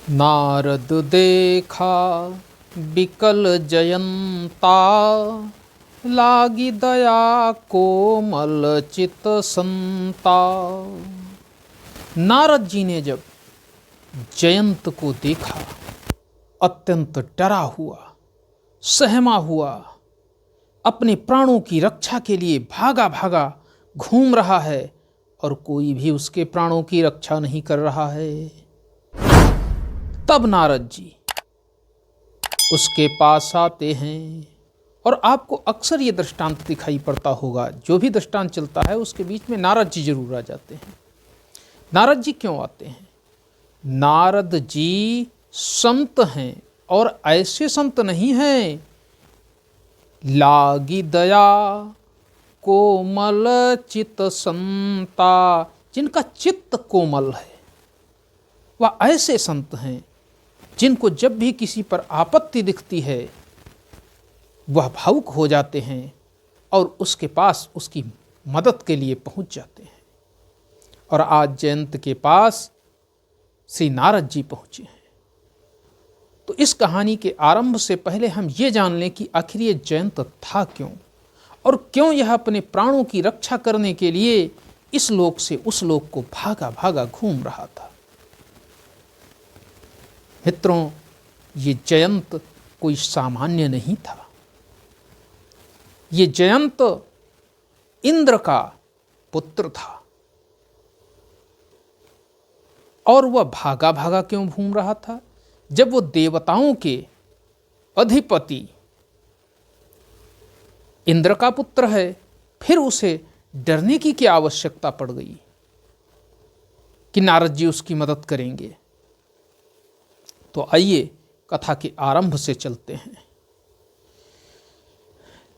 नारद देखा बिकल जयंता, लागी दया कोमल चित संता। नारद जी ने जब जयंत को देखा, अत्यंत डरा हुआ, सहमा हुआ, अपने प्राणों की रक्षा के लिए भागा भागा घूम रहा है और कोई भी उसके प्राणों की रक्षा नहीं कर रहा है। तब नारद जी उसके पास आते हैं और आपको अक्सर ये दृष्टांत दिखाई पड़ता होगा, जो भी दृष्टांत चलता है उसके बीच में नारद जी जरूर आ जाते हैं। नारद जी क्यों आते हैं? नारद जी संत हैं और ऐसे संत नहीं हैं, लागी दया कोमल चित संता, जिनका चित्त कोमल है। वह ऐसे संत हैं जिनको जब भी किसी पर आपत्ति दिखती है वह भावुक हो जाते हैं और उसके पास उसकी मदद के लिए पहुंच जाते हैं। और आज जयंत के पास श्री नारद जी पहुंचे हैं। तो इस कहानी के आरंभ से पहले हम ये जान लें कि आखिर ये जयंत था क्यों, और क्यों यह अपने प्राणों की रक्षा करने के लिए इस लोक से उस लोक को भागा भागा घूम रहा था। मित्रों, ये जयंत कोई सामान्य नहीं था। ये जयंत इंद्र का पुत्र था। और वह भागा भागा क्यों घूम रहा था? जब वो देवताओं के अधिपति इंद्र का पुत्र है, फिर उसे डरने की क्या आवश्यकता पड़ गई कि नारद जी उसकी मदद करेंगे? तो आइए कथा के आरंभ से चलते हैं।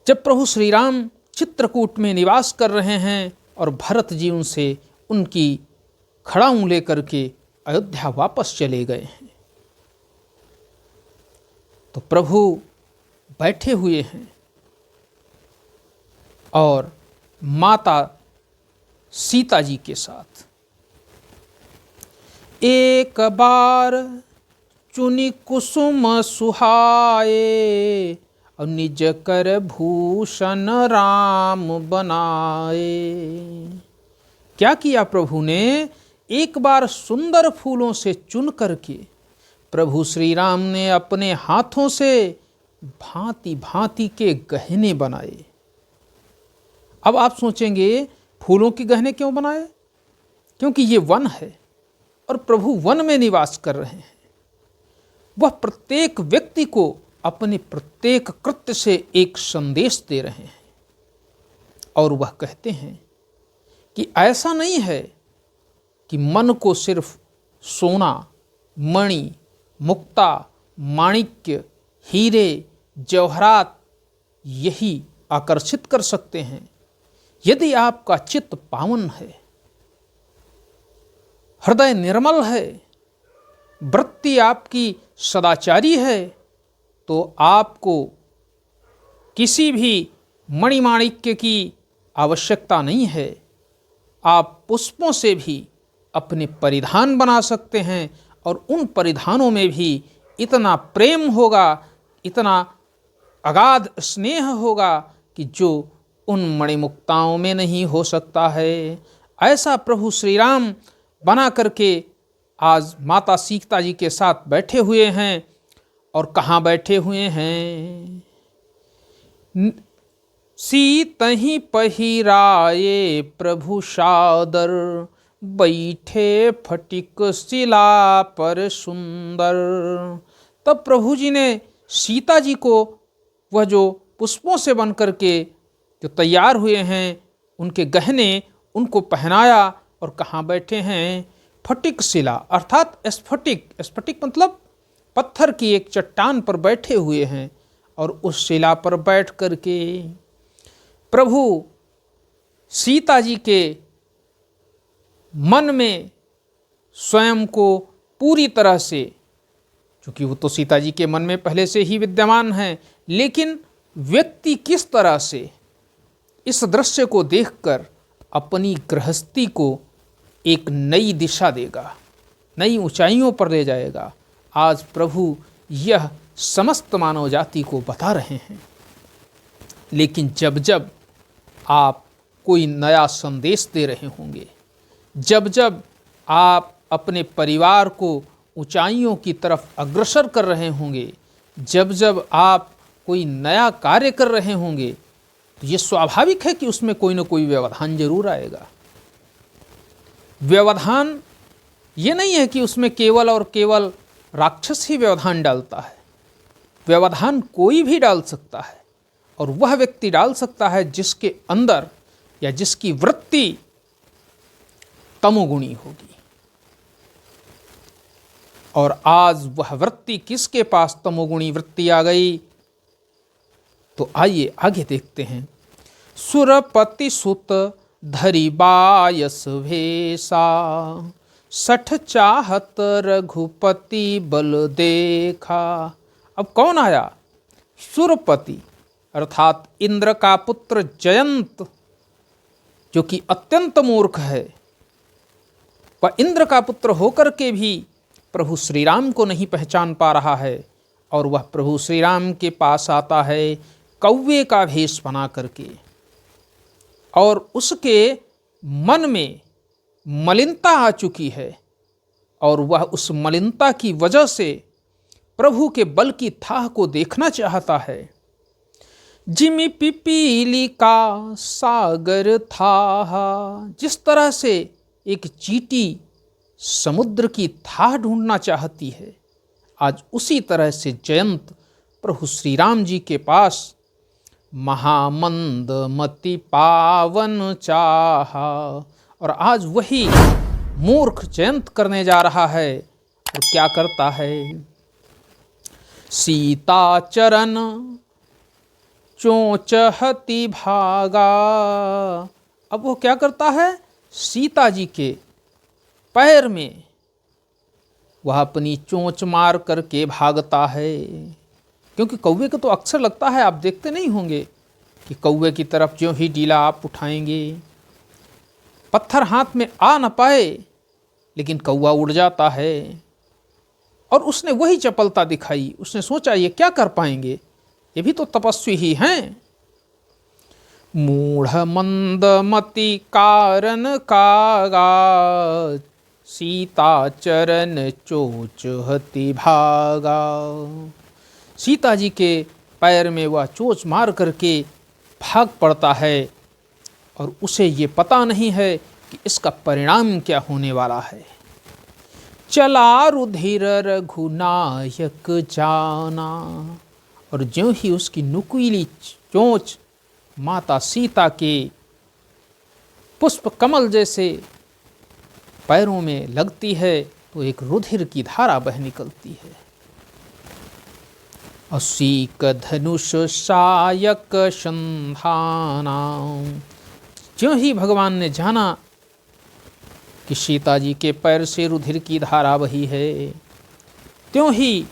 जब प्रभु श्री राम चित्रकूट में निवास कर रहे हैं और भरत जी उनसे उनकी खड़ाऊं लेकर के अयोध्या वापस चले गए हैं, तो प्रभु बैठे हुए हैं और माता सीता जी के साथ। एक बार चुनी कुसुम सुहाए, और निज कर भूषण राम बनाए। क्या किया प्रभु ने? एक बार सुंदर फूलों से चुन करके प्रभु श्री राम ने अपने हाथों से भांति भांति के गहने बनाए। अब आप सोचेंगे फूलों के गहने क्यों बनाए? क्योंकि ये वन है और प्रभु वन में निवास कर रहे हैं। वह प्रत्येक व्यक्ति को अपने प्रत्येक कृत्य से एक संदेश दे रहे हैं। और वह कहते हैं कि ऐसा नहीं है कि मन को सिर्फ सोना, मणि, मुक्ता, माणिक्य, हीरे, जवाहरात यही आकर्षित कर सकते हैं। यदि आपका चित्त पावन है, हृदय निर्मल है, वृत्ति आपकी सदाचारी है, तो आपको किसी भी मणिमाणिक्य की आवश्यकता नहीं है। आप पुष्पों से भी अपने परिधान बना सकते हैं और उन परिधानों में भी इतना प्रेम होगा, इतना अगाध स्नेह होगा कि जो उन मणिमुक्ताओं में नहीं हो सकता है। ऐसा प्रभु श्री राम बना करके आज माता सीता जी के साथ बैठे हुए हैं। और कहाँ बैठे हुए हैं? सीतहि पहिराए प्रभु सादर, बैठे फटिक शिला पर सुंदर। तब प्रभु जी ने सीता जी को वह जो पुष्पों से बन करके जो तैयार हुए हैं उनके गहने उनको पहनाया। और कहाँ बैठे हैं? फटिक शिला अर्थात स्फटिक। स्फटिक मतलब पत्थर की एक चट्टान पर बैठे हुए हैं। और उस शिला पर बैठ करके प्रभु सीता जी के मन में स्वयं को पूरी तरह से, क्योंकि वो तो सीता जी के मन में पहले से ही विद्यमान है, लेकिन व्यक्ति किस तरह से इस दृश्य को देखकर अपनी गृहस्थी को एक नई दिशा देगा, नई ऊंचाइयों पर ले जाएगा, आज प्रभु यह समस्त मानव जाति को बता रहे हैं। लेकिन जब जब आप कोई नया संदेश दे रहे होंगे, जब जब आप अपने परिवार को ऊंचाइयों की तरफ अग्रसर कर रहे होंगे, जब जब आप कोई नया कार्य कर रहे होंगे, तो ये स्वाभाविक है कि उसमें कोई ना कोई व्यवधान जरूर आएगा। व्यवधान ये नहीं है कि उसमें केवल और केवल राक्षस ही व्यवधान डालता है। व्यवधान कोई भी डाल सकता है, और वह व्यक्ति डाल सकता है जिसके अंदर या जिसकी वृत्ति तमोगुणी होगी। और आज वह वृत्ति किसके पास तमोगुणी वृत्ति आ गई, तो आइए आगे देखते हैं। सुरपति सुत धरि बायस भेसा, 60 चाहत रघुपति बल देखा। अब कौन आया? सुरपति अर्थात इंद्र का पुत्र जयंत, जो कि अत्यंत मूर्ख है। वह इंद्र का पुत्र होकर के भी प्रभु श्री राम को नहीं पहचान पा रहा है, और वह प्रभु श्री राम के पास आता है कौवे का भेष बना करके, और उसके मन में मलिनता आ चुकी है, और वह उस मलिनता की वजह से प्रभु के बल की थाह को देखना चाहता है। जिमि पिपीली का सागर था, जिस तरह से एक चींटी समुद्र की थाह ढूंढना चाहती है, आज उसी तरह से जयंत प्रभु श्री राम जी के पास महामंद मति पावन चाहा, और आज वही मूर्ख जयंत करने जा रहा है। और क्या करता है? सीता चरण चोंचहति भागा। अब वो क्या करता है? सीता जी के पैर में वह अपनी चोंच मार करके भागता है। क्योंकि कौवे को तो अक्सर लगता है, आप देखते नहीं होंगे कि कौवे की तरफ ज्यों ही डीला आप उठाएंगे, पत्थर हाथ में आ न पाए, लेकिन कौवा उड़ जाता है। और उसने वही चपलता दिखाई। उसने सोचा ये क्या कर पाएंगे, ये भी तो तपस्वी ही हैं। मूढ़ मंद मति कारण कागा, सीता चरण चोच हति भागा। सीता जी के पैर में वह चोच मार करके भाग पड़ता है, और उसे ये पता नहीं है कि इसका परिणाम क्या होने वाला है। चला रुधिर रघुनायक जाना, और ज्यों ही उसकी नुकीली चोंच माता सीता के पुष्प कमल जैसे पैरों में लगती है, तो एक रुधिर की धारा बह निकलती है। असीक धनुष सायक संधाना, ज्यों ही भगवान ने जाना कि सीता जी के पैर से रुधिर की धारा बही है, त्यों ही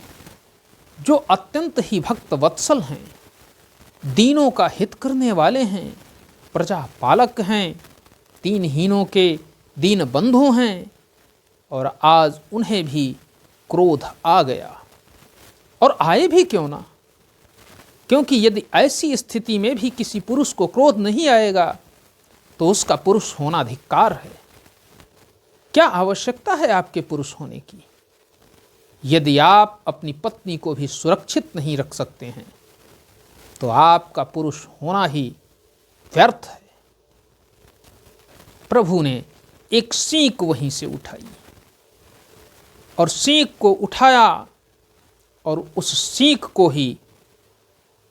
जो अत्यंत ही भक्त वत्सल हैं, दीनों का हित करने वाले हैं, प्रजा पालक हैं, दीनहीनों के दीन बंधु हैं, और आज उन्हें भी क्रोध आ गया। और आए भी क्यों ना, क्योंकि यदि ऐसी स्थिति में भी किसी पुरुष को क्रोध नहीं आएगा, तो उसका पुरुष होना धिक्कार है। क्या आवश्यकता है आपके पुरुष होने की? यदि आप अपनी पत्नी को भी सुरक्षित नहीं रख सकते हैं, तो आपका पुरुष होना ही व्यर्थ है। प्रभु ने एक सींक वहीं से उठाई, और सींक को उठाया, और उस सींक को ही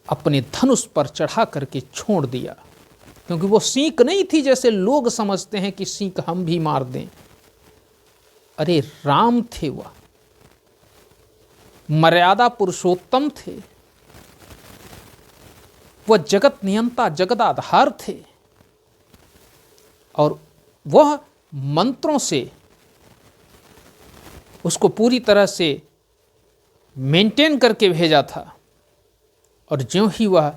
अपने धनुष पर चढ़ा करके छोड़ दिया। क्योंकि वो सींक नहीं थी जैसे लोग समझते हैं कि सींक हम भी मार दें। अरे राम थे, वह मर्यादा पुरुषोत्तम थे, वह जगत नियंता जगदाधार थे, और वह मंत्रों से उसको पूरी तरह से मेंटेन करके भेजा था। और ज्यों ही वह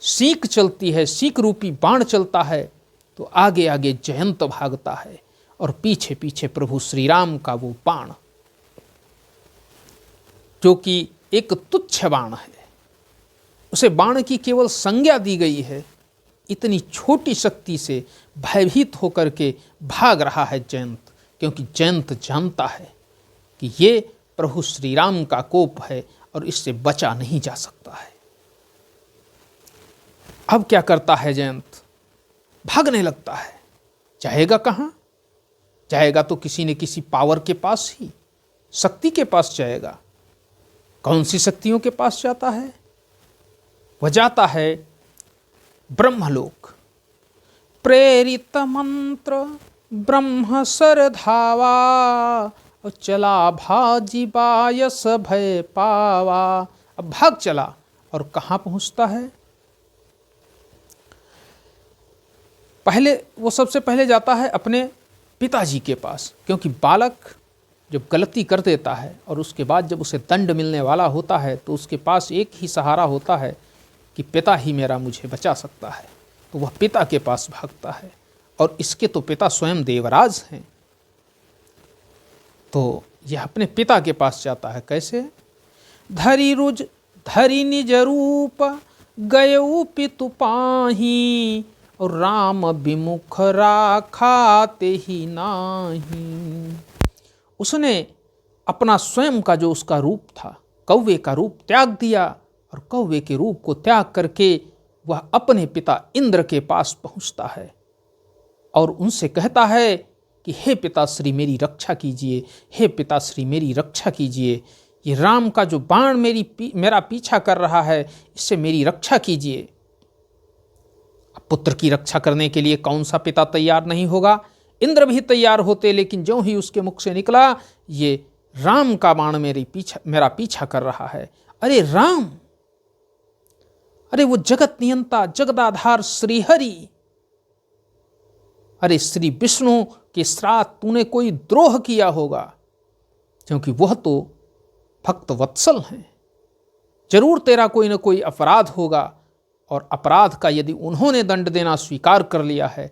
सीख चलती है, सीख रूपी बाण चलता है, तो आगे आगे जयंत भागता है, और पीछे पीछे प्रभु श्री राम का वो बाण। जो कि एक तुच्छ बाण है, उसे बाण की केवल संज्ञा दी गई है, इतनी छोटी शक्ति से भयभीत होकर के भाग रहा है जयंत, क्योंकि जयंत जानता है कि ये प्रभु श्री राम का कोप है और इससे बचा नहीं जा सकता है। अब क्या करता है जयंत? भागने लगता है। जाएगा कहाँ? जाएगा तो किसी न किसी पावर के पास ही, शक्ति के पास जाएगा। कौन सी शक्तियों के पास जाता है? वह जाता है ब्रह्मलोक। प्रेरित मंत्र ब्रह्म सर धावा, और चला भाजी बायस भय पावा। अब भाग चला और कहाँ पहुँचता है? वो सबसे पहले जाता है अपने पिताजी के पास, क्योंकि बालक जब गलती कर देता है और उसके बाद जब उसे दंड मिलने वाला होता है तो उसके पास एक ही सहारा होता है कि पिता ही मेरा मुझे बचा सकता है, तो वह पिता के पास भागता है। और इसके तो पिता स्वयं देवराज हैं, तो यह अपने पिता के पास जाता है। कैसे? धरी रुज धरी निज रूप गयऊ पितु पाही, और राम विमुख राखा ते ही नाही। उसने अपना स्वयं का जो उसका रूप था, कौवे का रूप त्याग दिया, और कौवे के रूप को त्याग करके वह अपने पिता इंद्र के पास पहुंचता है और उनसे कहता है कि हे पिताश्री मेरी रक्षा कीजिए, हे पिताश्री मेरी रक्षा कीजिए, ये राम का जो बाण मेरा पीछा कर रहा है, इससे मेरी रक्षा कीजिए। पुत्र की रक्षा करने के लिए कौन सा पिता तैयार नहीं होगा? इंद्र भी तैयार होते, लेकिन ज्यों ही उसके मुख से निकला, ये राम का बाण मेरा पीछा कर रहा है। अरे राम, अरे वो जगत नियंता जगदाधार श्रीहरि, अरे श्री विष्णु के साथ तूने कोई द्रोह किया होगा, क्योंकि वह तो भक्त वत्सल हैं। जरूर तेरा कोई न कोई अपराध होगा, और अपराध का यदि उन्होंने दंड देना स्वीकार कर लिया है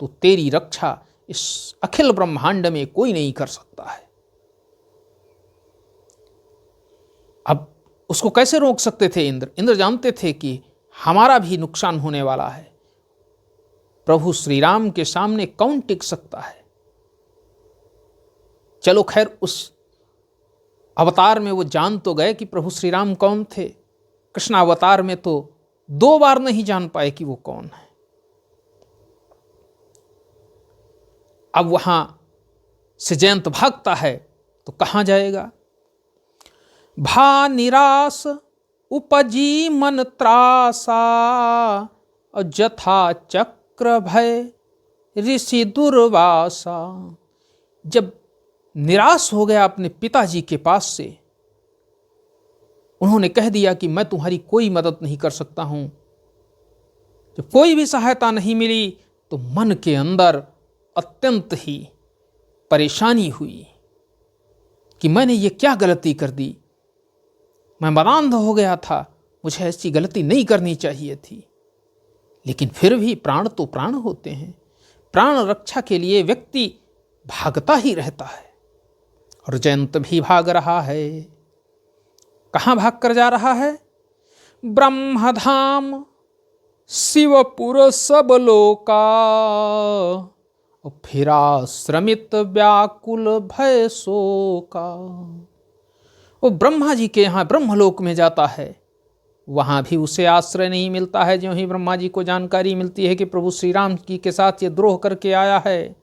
तो तेरी रक्षा इस अखिल ब्रह्मांड में कोई नहीं कर सकता है। अब उसको कैसे रोक सकते थे इंद्र? इंद्र जानते थे कि हमारा भी नुकसान होने वाला है। प्रभु श्री राम के सामने कौन टिक सकता है? चलो खैर, उस अवतार में वो जान तो गए कि प्रभु श्री राम कौन थे। कृष्ण अवतार में तो 2 बार नहीं जान पाए कि वो कौन है। अब वहां से जयंत भागता है तो कहां जाएगा? भा निराश उपजी मन त्रासा, और जथा चक्र भय ऋषि दुर्वासा। जब निराश हो गया अपने पिताजी के पास से, उन्होंने कह दिया कि मैं तुम्हारी कोई मदद नहीं कर सकता हूं। जब कोई भी सहायता नहीं मिली तो मन के अंदर अत्यंत ही परेशानी हुई कि मैंने ये क्या गलती कर दी। मैं मदांध हो गया था, मुझे ऐसी गलती नहीं करनी चाहिए थी। लेकिन फिर भी प्राण तो प्राण होते हैं, प्राण रक्षा के लिए व्यक्ति भागता ही रहता है। और जयंत भी भाग रहा है। कहाँ भाग कर जा रहा है? ब्रह्मधाम शिवपुर सब लोका, फिरा श्रमित व्याकुल भय शोका। वो ब्रह्मा जी के यहाँ ब्रह्मलोक में जाता है, वहाँ भी उसे आश्रय नहीं मिलता है। ज्यों ही ब्रह्मा जी को जानकारी मिलती है कि प्रभु श्री राम जी के साथ ये द्रोह करके आया है,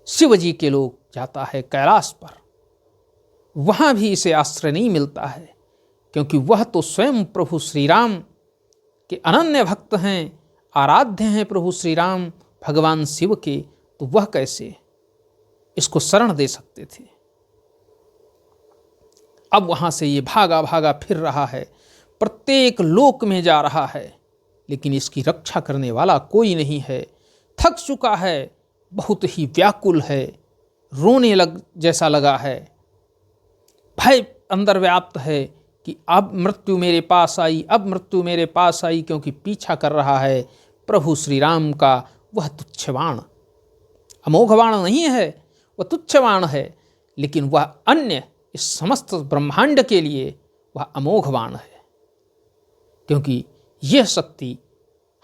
शिव जी के लोग जाता है कैलाश पर, वहाँ भी इसे आश्रय नहीं मिलता है, क्योंकि वह तो स्वयं प्रभु श्री राम के अनन्य भक्त हैं, आराध्य हैं प्रभु श्री राम भगवान शिव के, तो वह कैसे इसको शरण दे सकते थे। अब वहाँ से ये भागा भागा फिर रहा है, प्रत्येक लोक में जा रहा है, लेकिन इसकी रक्षा करने वाला कोई नहीं है। थक चुका है, बहुत ही व्याकुल है, रोने जैसा लगा है, भय अंदर व्याप्त है कि अब मृत्यु मेरे पास आई, अब मृत्यु मेरे पास आई, क्योंकि पीछा कर रहा है प्रभु श्री राम का वह तुच्छ बाण। अमोघ बाण नहीं है, वह तुच्छ बाण है, लेकिन वह अन्य इस समस्त ब्रह्मांड के लिए वह अमोघ बाण है, क्योंकि यह शक्ति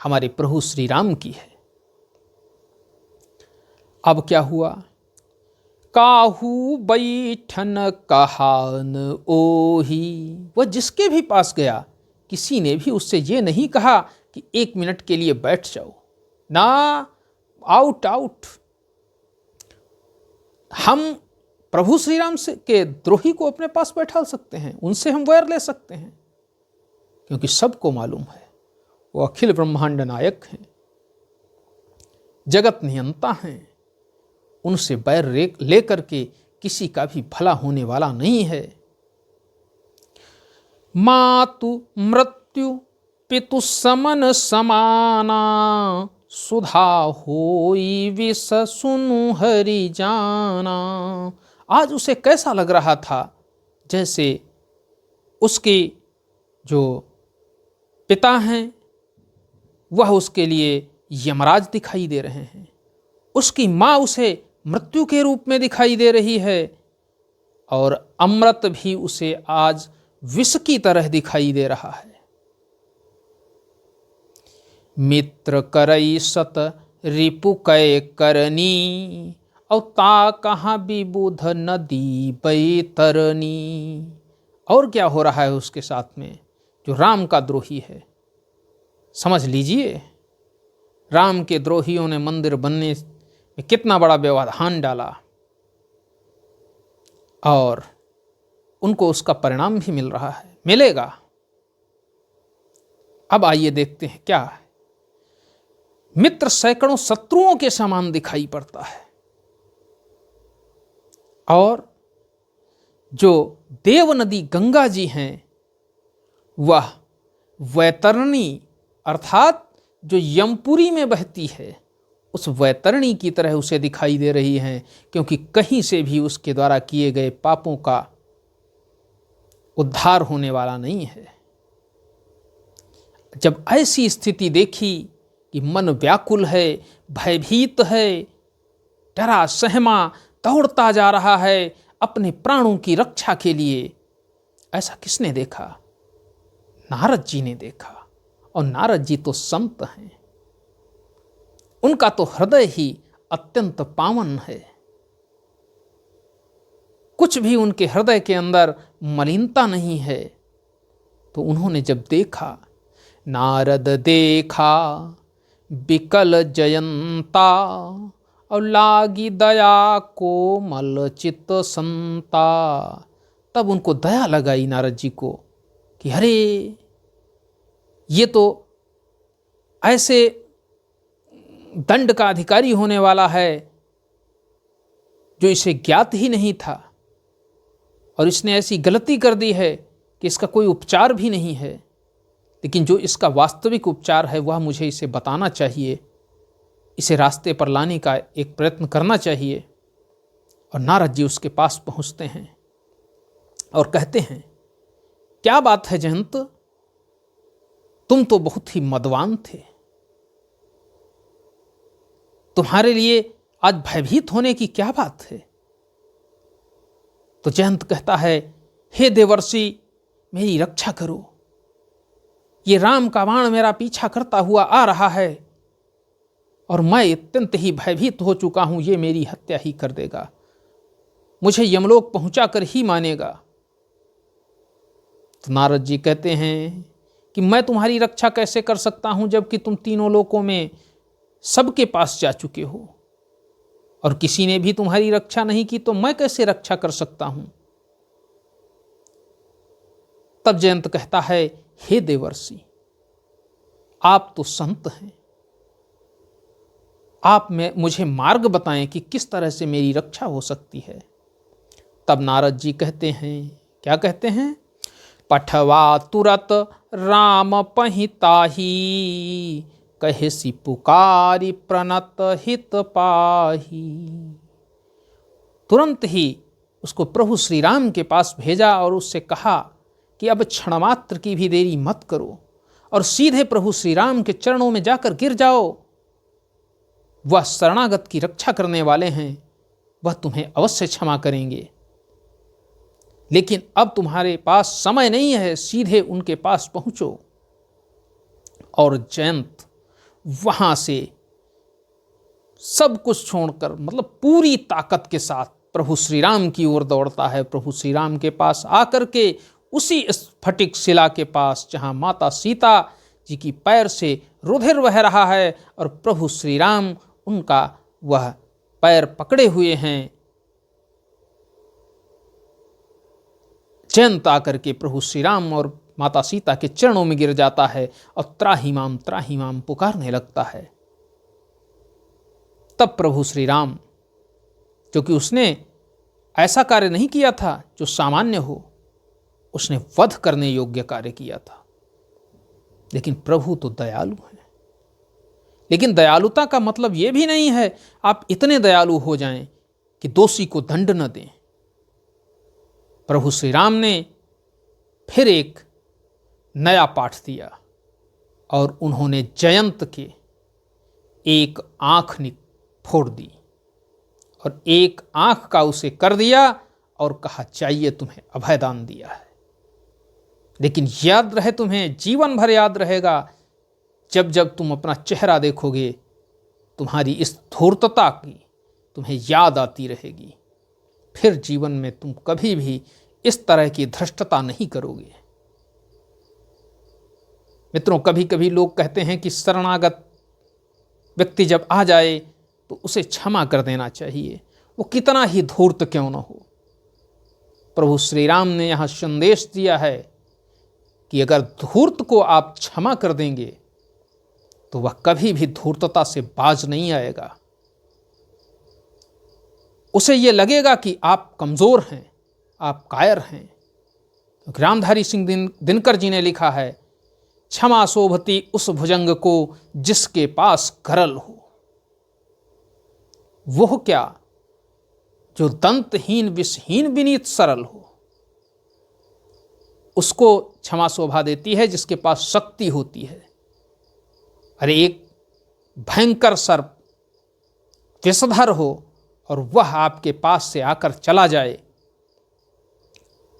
हमारे प्रभु श्री राम की है। अब क्या हुआ? काहू बैठन कहान ओही, वह जिसके भी पास गया किसी ने भी उससे ये नहीं कहा कि 1 मिनट के लिए बैठ जाओ, ना, आउट आउट। हम प्रभु श्री राम से के द्रोही को अपने पास बैठा सकते हैं, उनसे हम वैर ले सकते हैं, क्योंकि सबको मालूम है वो अखिल ब्रह्मांड नायक हैं, जगत नियंता हैं। उनसे बैर ले करके किसी का भी भला होने वाला नहीं है। मातु मृत्यु पितु समन समाना, सुधा होई विष सुनु हरि जाना। आज उसे कैसा लग रहा था जैसे उसके जो पिता हैं वह उसके लिए यमराज दिखाई दे रहे हैं, उसकी माँ उसे मृत्यु के रूप में दिखाई दे रही है, और अमृत भी उसे आज विष की तरह दिखाई दे रहा है। मित्र करई सत रिपु कै करनी, और ता कहाँ विबुध नदी बैतरनी। और क्या हो रहा है उसके साथ में, जो राम का द्रोही है। समझ लीजिए, राम के द्रोहियों ने मंदिर बनने में कितना बड़ा व्यवधान डाला, और उनको उसका परिणाम भी मिल रहा है, मिलेगा। अब आइए देखते हैं क्या है। मित्र सैकड़ों शत्रुओं के समान दिखाई पड़ता है, और जो देव नदी गंगा जी हैं वह वैतरणी अर्थात जो यमपुरी में बहती है उस वैतरणी की तरह उसे दिखाई दे रही हैं, क्योंकि कहीं से भी उसके द्वारा किए गए पापों का उद्धार होने वाला नहीं है। जब ऐसी स्थिति देखी कि मन व्याकुल है, भयभीत है, डरा सहमा दौड़ता जा रहा है अपने प्राणों की रक्षा के लिए, ऐसा किसने देखा? नारद जी ने देखा। और नारद जी तो संत हैं, उनका तो हृदय ही अत्यंत पावन है, कुछ भी उनके हृदय के अंदर मलिनता नहीं है। तो उन्होंने जब देखा, नारद देखा बिकल जयंता, और लागी दया कोमल चित संता, तब उनको दया लगाई नारद जी को कि अरे ये तो ऐसे दंड का अधिकारी होने वाला है जो इसे ज्ञात ही नहीं था, और इसने ऐसी गलती कर दी है कि इसका कोई उपचार भी नहीं है, लेकिन जो इसका वास्तविक उपचार है वह मुझे इसे बताना चाहिए, इसे रास्ते पर लाने का एक प्रयत्न करना चाहिए। और नारद जी उसके पास पहुंचते हैं और कहते हैं, क्या बात है जयंत, तुम तो बहुत ही मदवान थे, तुम्हारे लिए आज भयभीत होने की क्या बात है? तो जयंत कहता है, हे देवर्षि मेरी रक्षा करो, ये राम का बाण मेरा पीछा करता हुआ आ रहा है, और मैं अत्यंत ही भयभीत हो चुका हूं, ये मेरी हत्या ही कर देगा, मुझे यमलोक पहुंचा कर ही मानेगा। तो नारद जी कहते हैं कि मैं तुम्हारी रक्षा कैसे कर सकता हूं, जबकि तुम तीनों लोकों में सबके पास जा चुके हो और किसी ने भी तुम्हारी रक्षा नहीं की, तो मैं कैसे रक्षा कर सकता हूं? तब जयंत कहता है, हे देवर्षि आप तो संत हैं, आप मुझे मार्ग बताएं कि किस तरह से मेरी रक्षा हो सकती है। तब नारद जी कहते हैं, क्या कहते हैं? पठवा तुरत राम पहिताही, कहेसी पुकारी प्रणत हित पाही। तुरंत ही उसको प्रभु श्री राम के पास भेजा और उससे कहा कि अब क्षणमात्र की भी देरी मत करो और सीधे प्रभु श्री राम के चरणों में जाकर गिर जाओ। वह शरणागत की रक्षा करने वाले हैं, वह तुम्हें अवश्य क्षमा करेंगे। लेकिन अब तुम्हारे पास समय नहीं है, सीधे उनके पास पहुंचो। और जयंत वहां से सब कुछ छोड़कर, मतलब पूरी ताकत के साथ प्रभु श्री राम की ओर दौड़ता है। प्रभु श्री राम के पास आकर के उसी स्फटिक शिला के पास जहां माता सीता जी की पैर से रुधिर बह रहा है और प्रभु श्री राम उनका वह पैर पकड़े हुए हैं, जयंत आकर के प्रभु श्री राम और माता सीता के चरणों में गिर जाता है और त्राही माम पुकारने लगता है। तब प्रभु श्री राम, क्योंकि उसने ऐसा कार्य नहीं किया था जो सामान्य हो, उसने वध करने योग्य कार्य किया था। लेकिन प्रभु तो दयालु है। लेकिन दयालुता का मतलब यह भी नहीं है आप इतने दयालु हो जाएं कि दोषी को दंड न दें। प्रभु श्री राम ने फिर एक नया पाठ दिया और उन्होंने जयंत के एक आंख फोड़ दी और एक आंख का उसे कर दिया और कहा, चाहिए तुम्हें अभयदान दिया है। लेकिन याद रहे, तुम्हें जीवन भर याद रहेगा, जब जब तुम अपना चेहरा देखोगे तुम्हारी इस धूर्तता की तुम्हें याद आती रहेगी। फिर जीवन में तुम कभी भी इस तरह की धृष्टता नहीं करोगे। मित्रों, कभी कभी लोग कहते हैं कि शरणागत व्यक्ति जब आ जाए तो उसे क्षमा कर देना चाहिए, वो कितना ही धूर्त क्यों न हो। प्रभु श्री राम ने यहां संदेश दिया है कि अगर धूर्त को आप क्षमा कर देंगे तो वह कभी भी धूर्तता से बाज नहीं आएगा। उसे यह लगेगा कि आप कमजोर हैं, आप कायर हैं। तो रामधारी सिंह दिनकर जी ने लिखा है, क्षमा शोभती उस भुजंग को जिसके पास करल हो। वो क्या, जो दंतहीन विषहीन विनीत सरल हो। उसको क्षमा शोभा देती है जिसके पास शक्ति होती है। अरे एक भयंकर सर्प विषधर हो और वह आपके पास से आकर चला जाए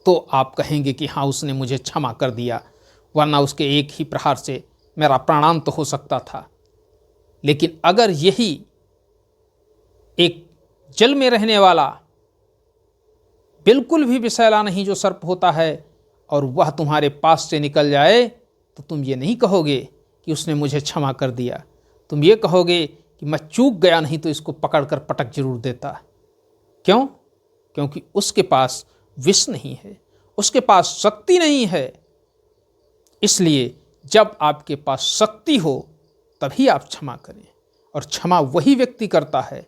तो आप कहेंगे कि हाँ, उसने मुझे क्षमा कर दिया, वरना उसके एक ही प्रहार से मेरा प्राणांत हो सकता था। लेकिन अगर यही एक जल में रहने वाला बिल्कुल भी विषैला नहीं जो सर्प होता है और वह तुम्हारे पास से निकल जाए तो तुम ये नहीं कहोगे कि उसने मुझे क्षमा कर दिया, तुम ये कहोगे कि मैं चूक गया, नहीं तो इसको पकड़कर पटक जरूर देता। क्यों? क्योंकि उसके पास विष नहीं है, उसके पास शक्ति नहीं है। इसलिए जब आपके पास शक्ति हो तभी आप क्षमा करें। और क्षमा वही व्यक्ति करता है,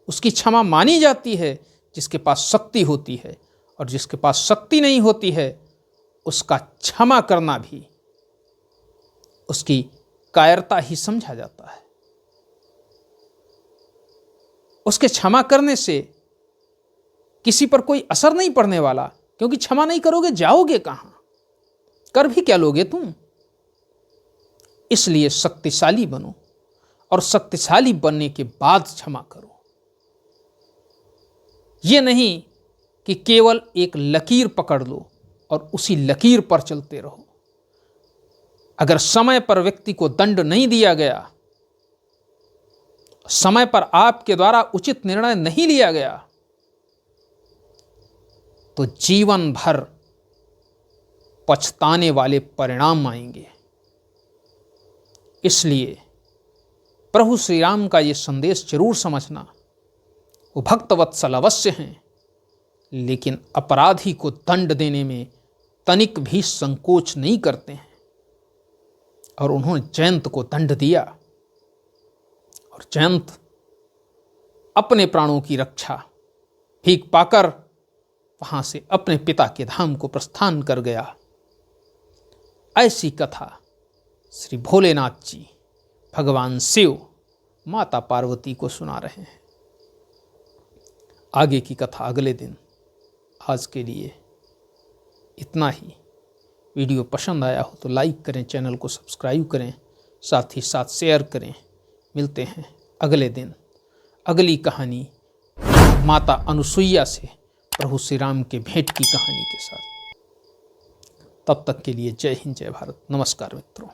उसकी क्षमा मानी जाती है जिसके पास शक्ति होती है, और जिसके पास शक्ति नहीं होती है उसका क्षमा करना भी उसकी कायरता ही समझा जाता है। उसके क्षमा करने से किसी पर कोई असर नहीं पड़ने वाला, क्योंकि क्षमा नहीं करोगे जाओगे कहां, कर भी क्या लोगे तुम। इसलिए शक्तिशाली बनो और शक्तिशाली बनने के बाद क्षमा करो। यह नहीं कि केवल एक लकीर पकड़ लो और उसी लकीर पर चलते रहो। अगर समय पर व्यक्ति को दंड नहीं दिया गया, समय पर आपके द्वारा उचित निर्णय नहीं लिया गया, तो जीवन भर पछताने वाले परिणाम आएंगे। इसलिए प्रभु श्री राम का यह संदेश जरूर समझना। वो भक्तवत्सल अवश्य हैं, लेकिन अपराधी को दंड देने में तनिक भी संकोच नहीं करते हैं। और उन्होंने जयंत को दंड दिया और जयंत अपने प्राणों की रक्षा भीख पाकर वहां से अपने पिता के धाम को प्रस्थान कर गया। ऐसी कथा श्री भोलेनाथ जी भगवान शिव माता पार्वती को सुना रहे हैं। आगे की कथा अगले दिन। आज के लिए इतना ही। वीडियो पसंद आया हो तो लाइक करें, चैनल को सब्सक्राइब करें, साथ ही साथ शेयर करें। मिलते हैं अगले दिन अगली कहानी माता अनुसुईया से प्रभु श्री राम के भेंट की कहानी के साथ। तब तक के लिए जय हिंद, जय भारत, नमस्कार मित्रों।